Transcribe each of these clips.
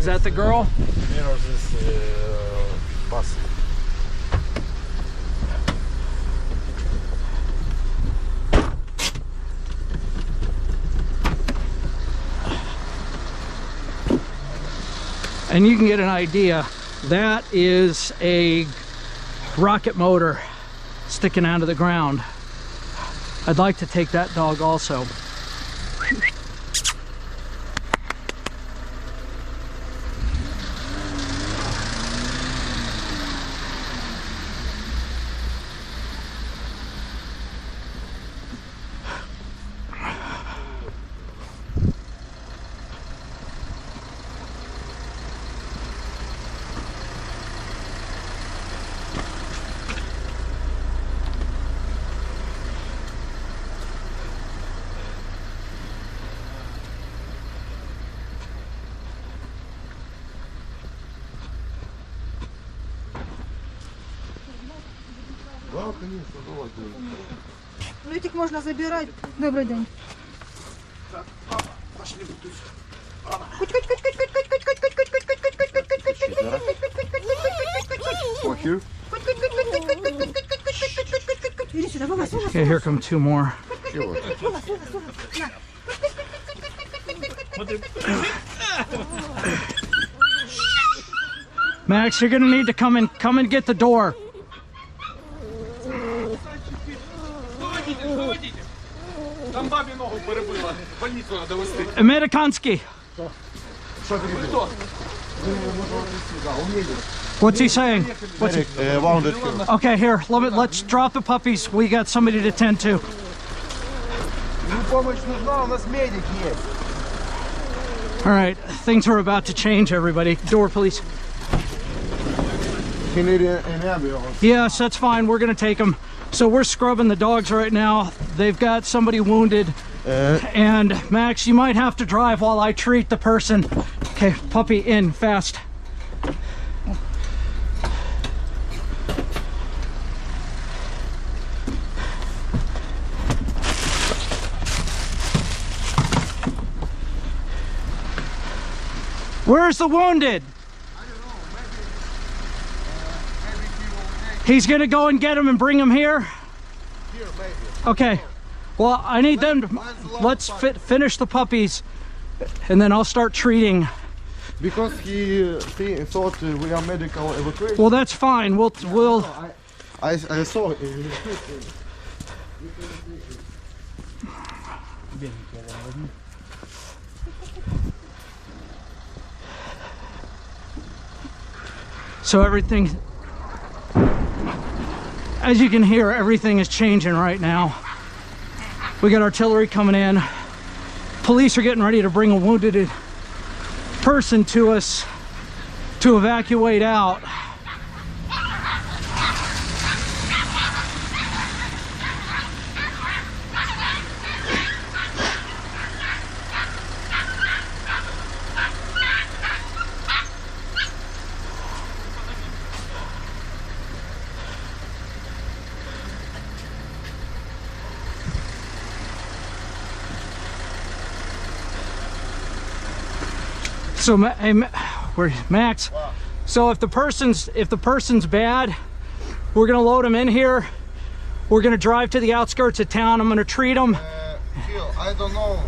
Is that the girl? Mirror this bus. And you can get an idea. That is a rocket motor sticking out of the ground. I'd like to take that dog also. Ну этих можно забирать. Добрый день. Okay, here come two more. Max, you're gonna need to come and get the door. Amerikanski. What's he saying? What's he? Okay, here. Let's drop the puppies. We got somebody to tend to. All right, things are about to change. Everybody, door, please. Yes, that's fine. We're gonna take them. So we're scrubbing the dogs right now. They've got somebody wounded. And Max, you might have to drive while I treat the person. Okay, puppy in fast. Where's the wounded? I don't know, maybe He's gonna go and get him and bring him here? here, maybe. Okay. Well, I need them to, let's finish the puppies and then I'll start treating. Because he thought we are medical evacuation. Well, that's fine. We'll I saw it. So everything, as you can hear, everything is changing right now. We got artillery coming in. Police are getting ready to bring a wounded person to us to evacuate out. So, where's Max? Wow. So if the person's bad, we're gonna load him in here. We're gonna drive to the outskirts of town. I'm gonna treat him. Phil, I don't know.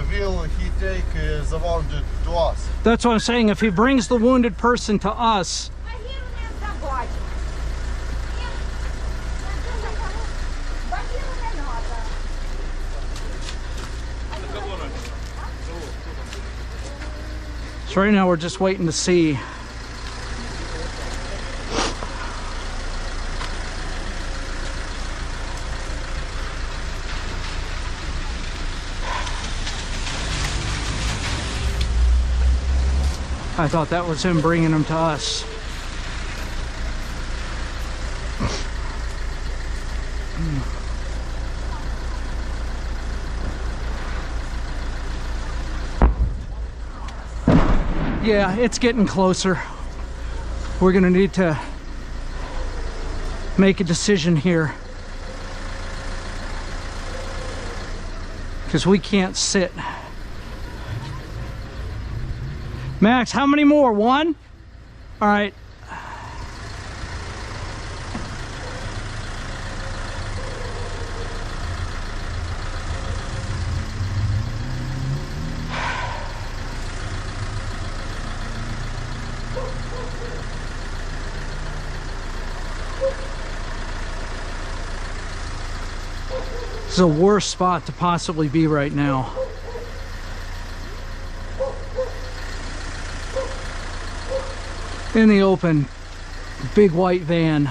Will he take the wounded to us? That's what I'm saying. If he brings the wounded person to us, so right now we're just waiting to see. I thought that was him bringing them to us. Yeah, it's getting closer. We're gonna need to make a decision here, because we can't sit. Max, how many more? One? All right. This is a worse spot to possibly be right now. In the open, big white van.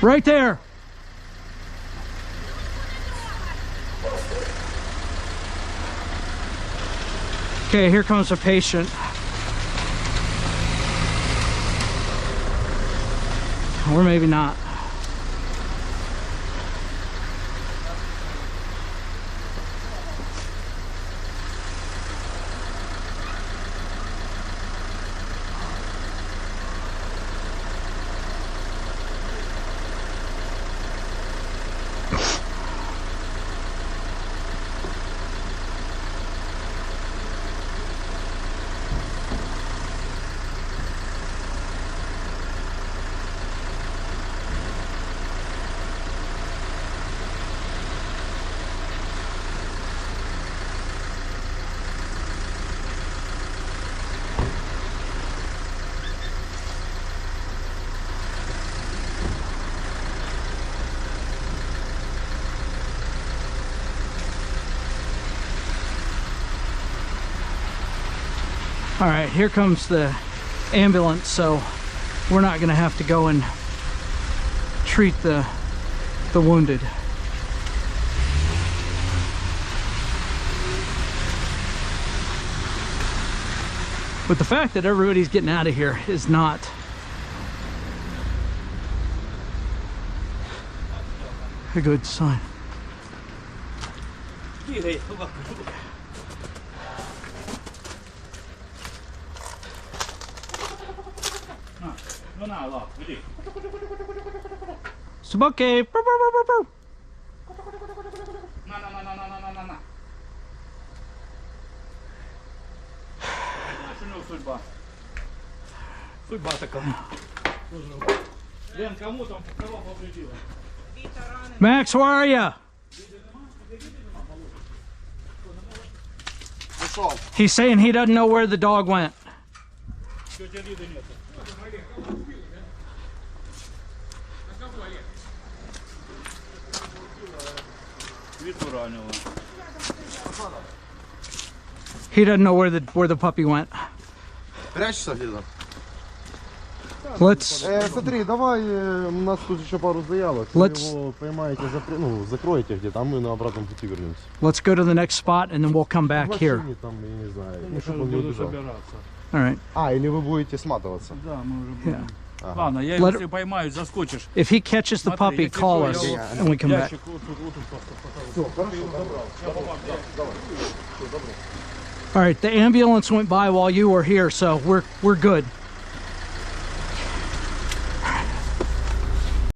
Right there. Okay, here comes a patient. Or maybe not. All right, here comes the ambulance, so we're not gonna have to go and treat the wounded. But the fact that everybody's getting out of here is not a good sign. Собаки. Судьба такая. Лен, кому там кого повредила? Max, where are you? He's saying he doesn't know where the dog went. He doesn't know where the puppy went. Прячься где-то. Let's Смотри, давай, у нас тут еще пару заявок. Вы его поймаете, закроете где-то, а мы на обратном пути вернемся. let's go to the next spot and then we'll come back here. Там, я не знаю, ну, чтобы он не убежал. All right. А, или вы будете сматываться? Да, мы уже будем. Yeah. Ага. Ладно, я Let- если поймаю, заскочишь. If he catches the puppy, call us and we come back. Ящик вот тут просто Все, хорошо, All right, the ambulance went by while you were here, so we're good.